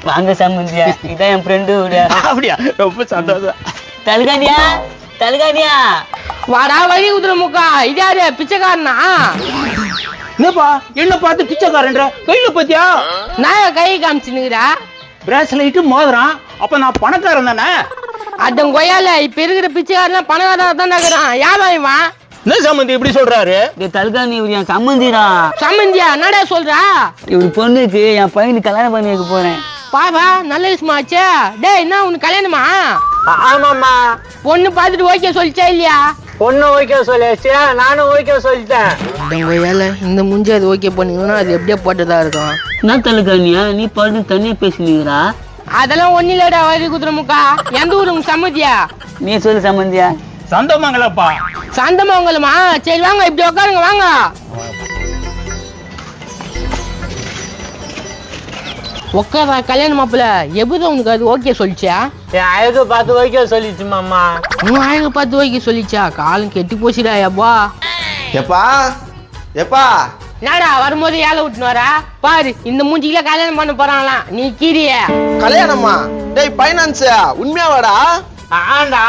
வாங்க சம்பந்தியா, இதான் என் ஃப்ரெண்டு. அப்படியா? ரொம்ப சந்தோஷம். தலகாணியா வாடா வழி குதிரை முக்கா. இது யாரு பிச்சைக்காரனா? என்னப்பா என்ன பார்த்து பிச்சைக்காரன்ற கையில பத்தியா? நான் கை காமிச்சுனுக்குறா. பிரேஸ்லைட்டு மோதிரம். அப்ப நான் பணக்காரன் தானே? அடம் கொய்யால இப்ப இருக்கிற பிச்சைக்காரன் பணக்காரன் தான் இருக்கிறான். யாரும் இவன் என்ன சம்பந்தி இப்படி சொல்றாரு? தலகாணி இவர் என் சம்பந்திடா. சம்பந்தியா? என்னடா சொல்றா? இவர் பொண்ணுக்கு என் பையனுக்கு கல்யாணம் பண்ணி வைக்க போறேன். பாபா நல்ல விஷயமாச்சே. டேய் என்ன உனக்கு கல்யாணமா? ஆமாம்மா. பொண்ணு பார்த்துட்டு ஓகே சொல்லிச்சா இல்லையா? பொண்ணு ஓகே சொல்லியாச்சு, நானும் ஓகே சொல்லிட்டேன். இந்த முஞ்சி அது ஓகே பண்ணிக்கணும். அது எப்படியே போட்டதா இருக்கும். என்ன தலகாணியா நீ பாட்டு தனியா பேசுனீங்களா? அதெல்லாம் ஒண்ணு இல்லடா வரி குதிரை முக்கா. எந்த ஊரு உங்க சம்மதியா? நீ சொல்லு சம்பந்தியா. சந்தமாங்களப்பா. சந்தமங்கலமா? சரி வாங்க இப்படி உட்காருங்க வாங்க. உட்காரா கல்யாண மாப்பிள்ள. எப்படி உனக்கு அது ஓகே சொல்லிச்சா? என் அழகு பார்த்து ஓகே சொல்லிச்சு மாமா. உன் அழக பார்த்து ஓகே சொல்லிச்சா? காலம் கெட்டி போச்சுடா. எப்பா எப்பா எப்பா என்னடா வரும்போது ஏழை விட்டுன்னு வரா பாரு. இந்த மூஞ்சிக்கல கல்யாணம் பண்ண போறாங்களாம். நீ கீரிய கல்யாணமா? டேய் பைனான்ஸ் உண்மையாவாடா? ஆண்டா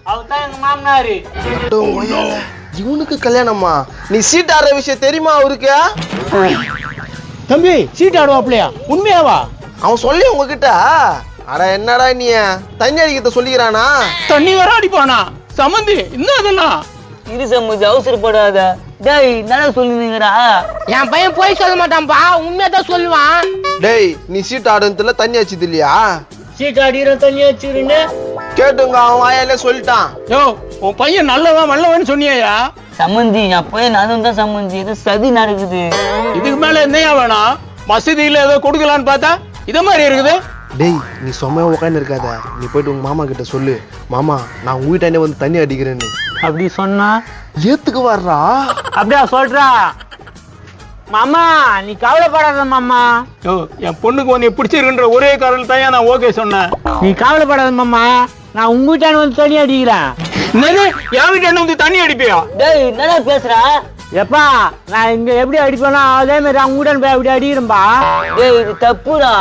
அவர்தான் எங்க மாமனாரு. இவனுக்கு கல்யாணமா? நீ சீட் ஆடுற விஷயம் தெரியுமா அவருக்கு? தம்பி சீட் ஆடுவாப்லையா? உண்மையாவா? அவன் சொல்லி உங்ககிட்ட? அட என்னடா நீ தண்ணி அடிக்கிறத சொல்லிக்கிறானா? தண்ணி வர அடிப்பானா? சம்பந்தி என்ன அதெல்லாம்? இரு சம்பந்தி அவசரப்படாத. டேய் நல்லா சொல்லுவீங்கடா. என் பையன் போய் சொல்ல மாட்டான்பா. உண்மையா தான் சொல்லுவான். டேய் நீ சீட் ஆடுறதுல தண்ணி அடிச்சது இல்லையா? சீட் அடிக்கிற தண்ணி வச்சுருன்னு கேட்டுங்க அவன் வாயாலே சொல்லிட்டான். யோ உன் பையன் நல்லவன் வல்லவன் சொன்னியா? சம்பந்தி என் பையன் நானும் தான் சம்பந்தி. ஏதோ சதி நடக்குது. இதுக்கு மேல என்னையா வேணாம்? மசூதியில ஏதோ கொடுக்கலான்னு பார்த்தா இத மாதிரி இருக்குது. டேய் நீ சும்மா உட்காந்து இருக்காத. நீ போயிட்டு உங்க மாமா கிட்ட சொல்லு, மாமா நான் உங்க வீட்டாண்டே வந்து தண்ணி அடிக்கிறேன்னு. அப்படி சொன்னா ஏத்துக்கு வர்றா? அப்படியா சொல்றா? மாமா நீ கவலைப்படாத மாமா. யோ என் பொண்ணுக்கு உன்னை பிடிச்சிருக்குன்ற ஒரே காரணம் தான் நான் ஓகே சொன்னேன். நீ கவலைப்படாத மாமா. நான் உங்க வீட்டான வந்து தண்ணி அடிக்கிறேன். என்னது என் வீட்டாண்ட வந்து தண்ணி அடிப்பியா? டேய் என்னடா பேசுறா? எப்பா நான் இங்க எப்படி அடிப்பேனோ அதே மாதிரி அவங்க வீட்டான போய் அப்படி அடிக்கிறேன்பா. டேய் இது தப்புடா.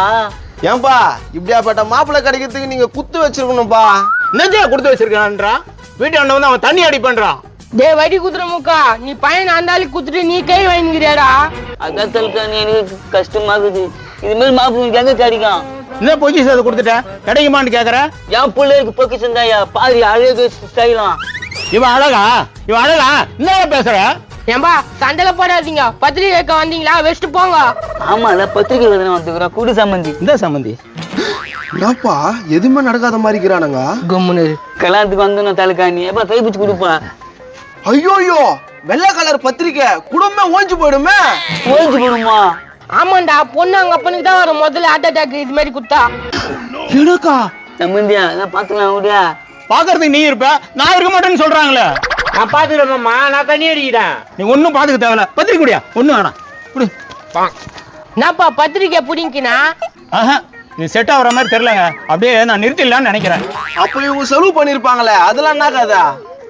ஏன்பா இப்படியாப்பட்ட மாப்பிள்ளை கிடைக்கிறதுக்கு நீங்க குத்து வச்சிருக்கணும்பா. என்னத்தையா கொடுத்து வச்சிருக்கான்றா? வீட்டாண்ட வந்து அவன் தண்ணி அடிப்பேன்றான். டே வடி குதிரை முக்கா. நீ பையன் அந்தாலும் குத்துட்டு நீ கை வாங்கிக்கிறியாடா? அதான் தலகாணி எனக்கு கஷ்டமாகுது. இது மாதிரி மாப்பிள்ளைக்கு எங்க கிடைக்கும்? என்ன பொக்கிஷன் அதை கொடுத்துட்டேன் கிடைக்குமான்னு கேக்குற? என் பிள்ளைக்கு பொக்கிஷன் தாயா. பாரு அழகு ஸ்டைலாம். இவன் அழகா? இவன் அழகா? என்ன பேசுற? ஏன்பா சண்டையில போடாதீங்க. பத்திரிகை வைக்க வந்தீங்களா? வச்சுட்டு போங்க. ஆமால பத்திரிகை எழுதுன வந்துக்கிறோம். கூடு சம்பந்தி. இந்த சம்பந்தி என்னப்பா எதுவுமே நடக்காத மாதிரி இருக்கிறானுங்க. கம்முனு கல்யாணத்துக்கு வந்து தலகாணி எப்ப கைப்பிச்சு கொடுப்பேன். ஐயோயோ வெள்ளை கலர் பத்திரிக்கை குடும்பமே ஓஞ்சு போயிடுமே. ஓய்ஞ்சு போடுமா? ஆமாண்டா பொண்ணு அங்க அப்பனுக்கு தான் வரும் முதல்ல ஹார்ட் அட்டாக் இது மாதிரி குத்தா. எனக்கா? சம்பந்தியா நான் பாத்துக்கலாம் விடியா. பாக்குறதுக்கு நீ இருப்ப, நான் இருக்க மாட்டேன்னு சொல்றாங்களே. நான் பாத்துக்கிறேன் மாமா. நான் தண்ணி அடிக்கிறேன். நீ ஒன்னும் பாத்துக்க தேவையில்ல. பத்திரிக்கை குடியா? ஒண்ணும் வேணாம். குடு. என்னப்பா பத்திரிக்கை பிடிங்கினா? ஆஹா இது செட் ஆகுற மாதிரி தெரியலங்க. அப்படியே நான் நிறுத்திடலான்னு நினைக்கிறேன். அப்ப இவங்க செலவு பண்ணிருப்பாங்களே அதெல்லாம் என்ன கதை?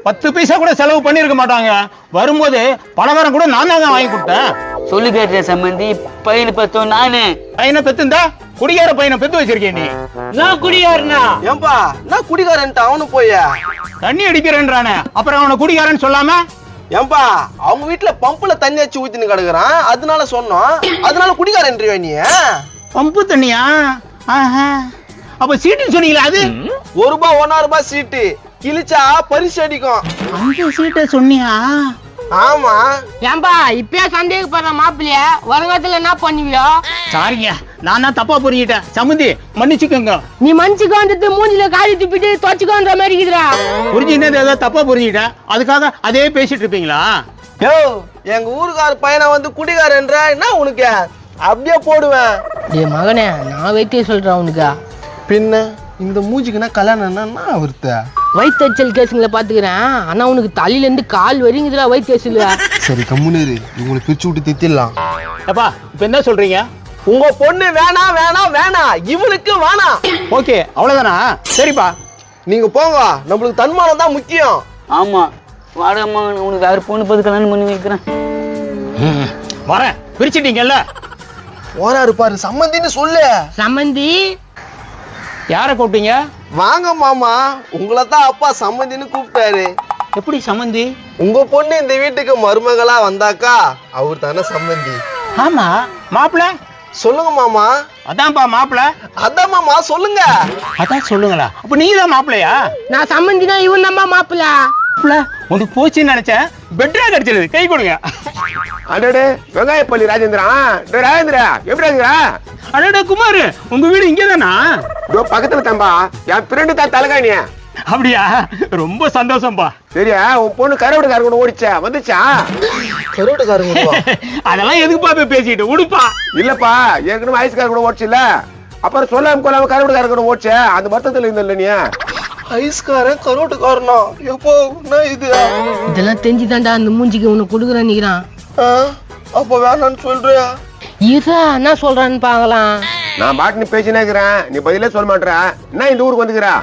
10 பைசா கூட செலவு பண்ணிருக்க மாட்டாங்க. வரும்போது பலகாரம் கூட நான் தாங்க வாங்கி கொடுத்தேன். சொல்லி கேட்டேன் சம்பந்தி. பையனை பத்தோம் நானு. பையனை பெத்துந்தா குடிகார பையனை பெத்து வச்சிருக்கேன் நீ. நான் குடியாருனா? ஏன்பா நான் குடிகாரன்ட்டு அவனு போய தண்ணி அடிக்கிறேன்றானே அப்புறம் அவனை குடிகாரன்னு சொல்லாம? ஏன்பா அவங்க வீட்டுல பம்புல தண்ணி வச்சு ஊத்தின்னு கிடக்குறான் அதனால சொன்னோம். அதனால குடிகாரன்றியா நீ? பம்பு தண்ணியா? ஆஹா அப்ப சீட்டுன்னு சொன்னீங்களா? அது ₹1 ₹1.5 சீட்டு கிழிச்சா பரிசு அடிக்கும். அந்த சீட்டை சொன்னியா? ஆமா. ஏன்பா இப்பயே சந்தேகப்படுற மாப்பிள்ளைய வருங்காலத்துல என்ன பண்ணுவியோ? சாரிங்க நான் தான் தப்பா புரிஞ்சிட்டேன். சம்பந்தி மன்னிச்சுக்கோங்க. நீ மனுச்சுக்கு வந்துட்டு மூஞ்சில காரி துப்பிட்டு துவச்சுக்கோன்ற மாதிரி இருக்குதுடா. புரிஞ்சுனது ஏதோ தப்பா புரிஞ்சுட்டேன். அதுக்காக அதே பேசிட்டு இருப்பீங்களா? யோ எங்க ஊருக்கார பையனை வந்து குடிகாரன்ற என்ன உனக்கு? அப்படியே போடுவேன். டேய் மகனே நான் வைத்திய சொல்றேன் உனக்கு. பின்ன இந்த மூஞ்சிக்குன்னா கல்யாணம் என்ன வருத்த? வயிற்றுச்சல் கேஸுங்களை பாத்துக்கிறேன். ஆனா உனக்கு தலையில இருந்து கால் வரைங்குதுடா வயிற்றுச்சல். சரி கம்முனு இவங்களை பிரிச்சு விட்டு தித்திடலாம். எப்பா இப்ப என்ன சொல்றீங்க? உங்க பொண்ணு வேணாம் வேணாம் வேணாம் இவனுக்கு வேணாம். ஓகே அவ்வளவுதானா? சரிப்பா நீங்க போங்க. நம்மளுக்கு தன்மானம் தான் முக்கியம். ஆமா வாடம்மா உனக்கு யாரு பொண்ணு பார்த்து கல்யாணம் பண்ணி வைக்கிறேன். வரேன். பிரிச்சுட்டீங்கல்ல? போறாரு பாரு சம்மந்தின்னு சொல்லு. சம்மந்தி யாரை கூப்பிட்டீங்க? வாங்க மாமா, உங்களை தான் அப்பா சம்மந்தின்னு கூப்பிட்டாரு. எப்படி சம்மந்தி? உங்க பொண்ணு இந்த வீட்டுக்கு மருமகளா வந்தாக்கா அவர் தானே சம்மந்தி. ஆமா மாப்பிள்ள. சொல்லுங்க மாமா. அதான்ப்பா மாப்பிள்ள. அதான் மாமா சொல்லுங்க. அதான் சொல்லுங்களா? அப்ப நீங்க தான் மாப்பிள்ளையா? நான் சம்மந்தினா இவன் நம்ம மாப்பிள்ள. உனக்கு போச்சுன்னு நினைச்சேன், பெட்ரா கிடைச்சிருது. கை கொடுங்க. அடடே வெங்காயப்பள்ளி ராஜேந்திரா. ராஜேந்திரா எப்படி இருக்கிறா? அடடே குமார், உங்க வீடு இங்கதானா? பக்கத்துல தம்பா, என் ஃப்ரெண்டு தான் தலகாணியா. அப்படியா? ரொம்ப சந்தோஷம்பா. சரியா, உன் பொண்ணு கருவடுக்கார கூட ஓடிச்சா வந்துச்சா? கருவட்டுக்காரங்க அதெல்லாம் எதுக்குப்பா போய் பேசிட்டு உடுப்பா. இல்லப்பா, ஏற்கனவே ஐஸ்கார கூட ஓடிச்சு இல்ல, அப்புறம் சொல்லாம கொள்ளாம கருவடுக்கார கூட ஓடிச்ச, அந்த வருத்தத்துல இருந்த நீ. ஐஸ்காரன் கருவட்டுக்காரனா? எப்போ இது இதெல்லாம் தெரிஞ்சுதான்டா அந்த மூஞ்சிக்கு உனக்கு கொடுக்குறேன் நிக்கிறான். அப்ப வேணான்னு சொல்றியா? இதா என்ன சொல்றான்னு பாக்கலாம். நான் பாட்டுன்னு பேசினே இருக்கிறேன், நீ பதிலே சொல்ல மாட்டேற. என்ன இந்த ஊருக்கு வந்துக்கிறா?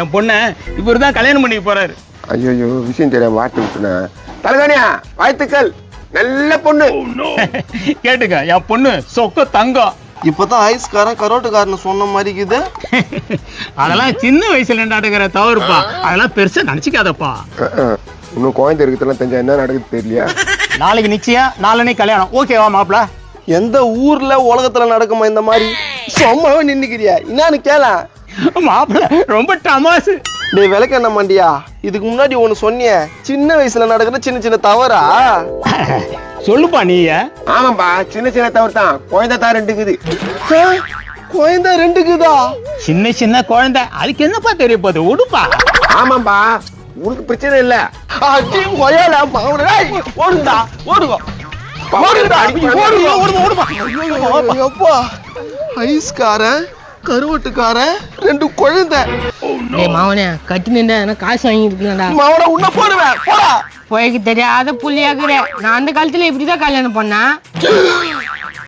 என் பொண்ண இவர் தான் கல்யாணம் பண்ணி போறாரு. ஐயோ விஷயம் தெரியாம வார்த்தை விட்டுன. தலகாணியா வாழ்த்துக்கள், நல்ல பொண்ணு. கேட்டுக்க, என் பொண்ணு சொக்க தங்கம். இப்பதான் ஐஸ்காரன் கரோட்டுக்காரன் சொன்ன மாதிரி இருக்குது. அதெல்லாம் சின்ன வயசுல நடக்கிற தவறுப்பா, அதெல்லாம் பெருசா நினைச்சுக்காதப்பா. இன்னும் குழந்தை இருக்கிறதுலாம் தெரிஞ்சா என்ன நடக்குது தெரியலையா? நாளைக்கு நிச்சயம், நாளைக்கு கல்யாணம். ஓகேவா மாப்பிள்ள? எந்த ஊர்ல உலகத்துல நடக்குமா இந்த மாதிரி? சும்மாவே நின்னுக்கிறியா? என்னன்னு கேள. மாப்பிள்ள ரொம்ப டமாசு. டேய் விளக்கெண்ண மண்டியா, இதுக்கு முன்னாடி ஒண்ணு சொன்னிய, சின்ன வயசுல நடக்கிற சின்ன சின்ன தவறா? சொல்லுப்பா நீ. ஆமாப்பா, சின்ன சின்ன தவறு தான். குழந்தை தான் ரெண்டுக்குது. குழந்தை ரெண்டுக்குதா? சின்ன சின்ன குழந்தை, அதுக்கு என்னப்பா தெரிய போகுது? உடுப்பா. ஆமாப்பா, உனக்கு பிரச்சனை இல்ல. அடி கொயல மாவனே, ஓடுடா ஓடுங்க. அப்பா, ஐஸ்காரன் கருவட்டுக்காரன் ரெண்டு குழந்தை. டேய் மாவனே, கட்டி நின்றா காசு வாங்கி இருக்கலாம்டா. மாவன உன்ன போடுவேன் போடா. போய்க்கு தெரியாத புள்ளியாக்குற. நான் அந்த காலத்துல இப்படிதான் கல்யாணம் பண்ணேன்.